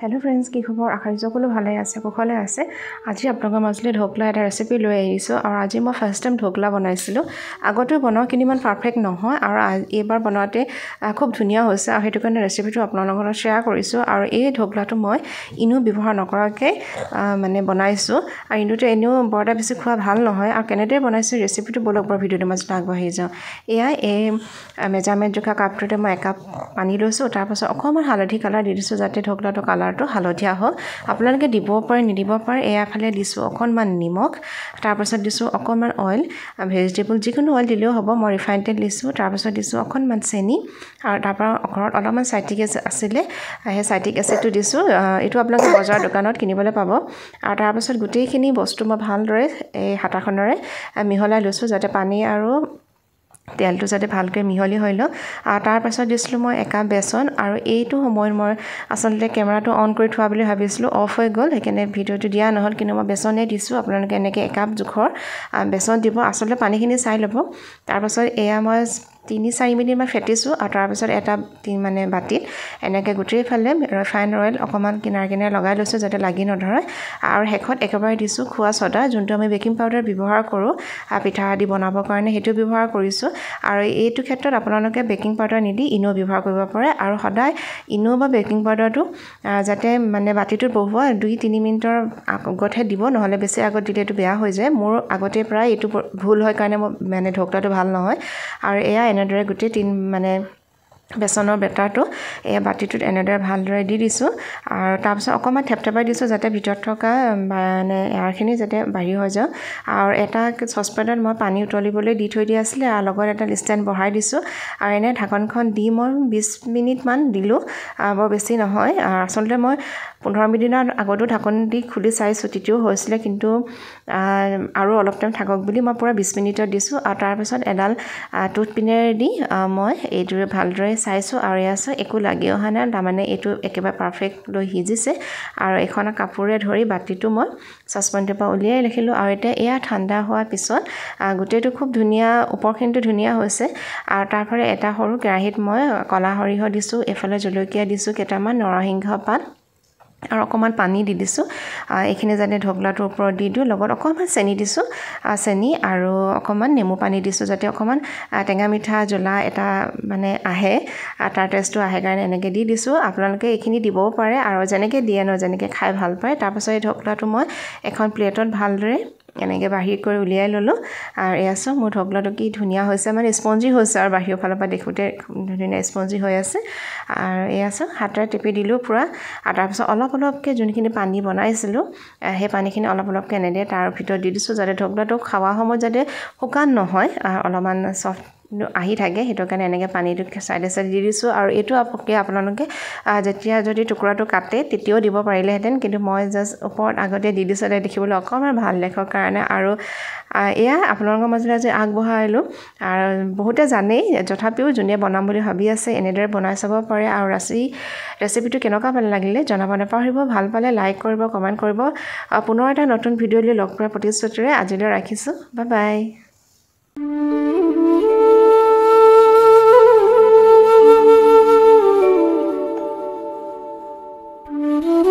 Hello friends की खबर आशा সকলো ভালে আছে কুশলে আছে আজি আপোনালোকৰ মাজলৈ ঢোকলা এটা ৰেচিপি লৈ আহিছো আৰু আজি মই ফাৰ্স্ট টাইম ঢোকলা বনাইছিলো আগতে বনাও কিন্তু ইমান পাৰফেক্ট নহয় আৰু এইবাৰ বনাওতে খুব ধুনীয়া হৈছে আৰু হেতু কাৰণে ৰেচিপিটো আপোনালোকৰ লগত শেয়াৰ কৰিছো আৰু এই ঢোকলাটো মই ইনো ব্যৱহাৰ নকৰাকে মানে বনাইছো আৰু ইনোটো এনেও বৰটা বেছি খোৱা ভাল নহয় আৰু কেনেদৰে বনাইছো ৰেচিপিটো বলকৰ ভিডিওৰ মাজত আগবাঢ়ি যাও এয়া এই মেজাৰমেন্ট জোখা কাপটোতে মই 1 কাপ পানী লৈছো তাৰ পাছত অকমান হালধি কালাৰ দি দিছো যাতে ঢোকলাটো কালাৰটো হালধীয়া হয় আপোনালোকে দিব পাৰে নিদিব পাৰে এয়া ফালে দিছো অকনমান নিমখ তাৰ পাছত দিছো অকনমান অইল ভেজিটেবল যিকোনো অইল দিলেও হ'ব মই ৰিফাইন্ড তেল দিছো তাৰ পাছত দিছো অকনমান চেনি আৰু তাৰ পৰা ঘৰত অলপমান সাইট্ৰিক এসিড আছিলে সেই সাইট্ৰিক এসিডটো দিছো এটো আপোনালোকে বজাৰ দোকানত কিনিবলৈ পাব আৰু তাৰ পাছত গুটেইখিনি বস্তু মই ভালদৰে এই হাতাখনৰে মিহলাই লৈছো যাতে পানী আৰু তেলটো যাতে ভালকৈ মিহলি হইলো তাৰ পাছত দিছিলো মই 1 কাপ বেসন আৰু এইটো সময়ত মই আসলে কেমেৰাটো অন কৰি থোৱা বুলি ভাবিছিলো অফ হৈ গল হেকেনে ভিডিওটো দিয়া নহল কিন্তু মই বেসনে দিছো আপোনালোকে এনেকৈ 1 কাপ জোখৰ বেসন দিব আসলে পানীখিনি চাই ল'ব তাৰ পাছত এয়া মই 3-4 মিনিট মান ফেটিছো আৰু তাৰ পাছত এটা মানে বাটিত এনেকৈ গুটেই ফালে ৰিফাইন অইল অকমান কিনাৰ লগাই লৈছো যাতে লাগি নধৰে আৰু হেকত একেবাৰে দিছো খোৱা ছডা যোনটো আমি বেকিং পাউডাৰ ব্যৱহাৰ কৰো পিঠা আদি বনাবৰ কাৰণে হেতু ব্যৱহাৰ কৰিছো আৰু এইটো ক্ষেত্ৰত আপোনালোকে বেকিং পাউডাৰ নিদি ইনো ব্যৱহাৰ কৰিব পাৰে আৰু সদায় ইনো বা বেকিং পাউডাৰটো যাতে মানে বাটিটোত বহুৱা 2-3 মিনিটৰ আগতহে দিব নহলে বেছি আগত দিলে এটো বেয়া হৈ যায় মোৰ আগতে প্ৰায় এটো ভুল হয় কাৰণে মানে ঢোকলাটো ভাল নহয় আৰু এয়া এনেদৰে গুটে মানে বেসনৰ বেটাৰটো এই বাটিটোত এনেদৰে ভালদৰে দি দিছো আৰু তাৰ পাছত অকমান থেপথেপাই দিছো যাতে ভিতৰত থকা মানে এয়াৰখিনি যাতে বাহিৰ হৈ যায় আৰু এটা সসপেনত মই পানী উতলিবলৈ দি থৈ দি আছিল আৰু লগত এটা ষ্টেণ্ড বহাই দিছো আৰু এনে ঢাকনখন দি মই 20 মিনিট মান দিলো বৰ বেছি নহয় আসলে মই 15 মিনিটৰ আগতো ঢাকন দি খুলি চাইছো তিতিও হৈছিল কিন্তু আৰু অলপ টাইম থাকক বুলি মই পুৰা 20 মিনিটত দিছো আৰু তাৰ পাছত এডাল টুথপিনেৰে দি মই এইটোৰে ভালদৰে চাইছো আৰু ইয়াছ একো লাগি অহা নাই তাৰমানে এটো একেবাৰে পাৰফেক্ট লৈ হিজিছে আৰু এখন কাপোৰে ধৰি বাটিটো মই সসপেনটোৰ পৰা উলিয়াই ৰাখিলো আৰু এটা এয়া ঠাণ্ডা হোৱাৰ পিছত গুটেটো খুব ধুনীয়া উপৰখিনটো ধুনীয়া হৈছে আৰু তাৰপৰে এটা সৰু কেৰাহীত মই কলা সৰিহ দিছো এফালে জলকীয়া দিছো কেটামান নৰসিংহ পাত আৰু অকমান পানী দি দিছো এইখিনি যাতে ঢোকলাটোৰ ওপৰত দি দিও লগত অকমান চেনি দিছো চেনি আৰু অকমান নেমু পানী দিছো যাতে অকমান টেঙা মিঠা জ্বলা এটা মানে আহে তাৰ টেষ্টটো আহে কাৰণে এনেকৈ দি দিছো আপোনালোকে এইখিনি দিবও পাৰে আৰু যেনেকৈ দিয়ে ন যেনেকৈ খাই ভাল পায় তাৰ পাছত এই ঢোকলাটো মই এখন প্লেটত ভালদৰে এনেকৈ বাহিৰ কৰি উলিয়াই ললো আৰু এয়াছো মোৰ ঢোকলাটো কি ধুনীয়া হৈছে মানে স্পঞ্জি হৈছে আৰু বাহিৰৰ ফালৰ পৰা দেখোতে ধুনীয়া স্পঞ্জি হৈ আছে আৰু এয়াছো হাতেৰে টিপি দিলো পুৰা আৰু তাৰ পাছত অলপকে যোনখিনি পানী বনাইছিলো সেই পানীখিনি অলপকে এনেদে তাৰ ভিতৰত দি দিছো যাতে ঢোকলাটো খাৱা সময়ত যাতে শুকান নহয় অলপমান সফট আহি থাকে হেতু কাৰণে এনেকৈ পানীটো সাইডে সাইডে দি দিছো আৰু এটো আপোনালোকে যেতিয়া যদি টুকুৰাটো কাটে তেতিয়াও দিব পাৰিলে হেতেন কিন্তু মই জাস্ট ওপৰত আগতে দি দিছলে দেখিবলৈ অকমান ভাল দেখাৰ কাৰণে আৰু এয়া আপোনালোকৰ মাজলৈ যে আগবঢ়াইলো আৰু বহুতে জানেই তথাপিও যোনে বনাম বুলি ভাবি আছে এনেদৰে বনাই চাব পাৰে আৰু ৰেচিপিটো কেনেকুৱা ভাল লাগিলে জনাব নাপাহৰিব ভাল পালে লাইক কৰিব কমেন্ট কৰিব পুনৰ এটা নতুন ভিডিও লৈ লগ পোৱাৰ প্ৰতিশ্ৰুতিৰে আজিলৈ ৰাখিছো বাই বাই Mm-hmm.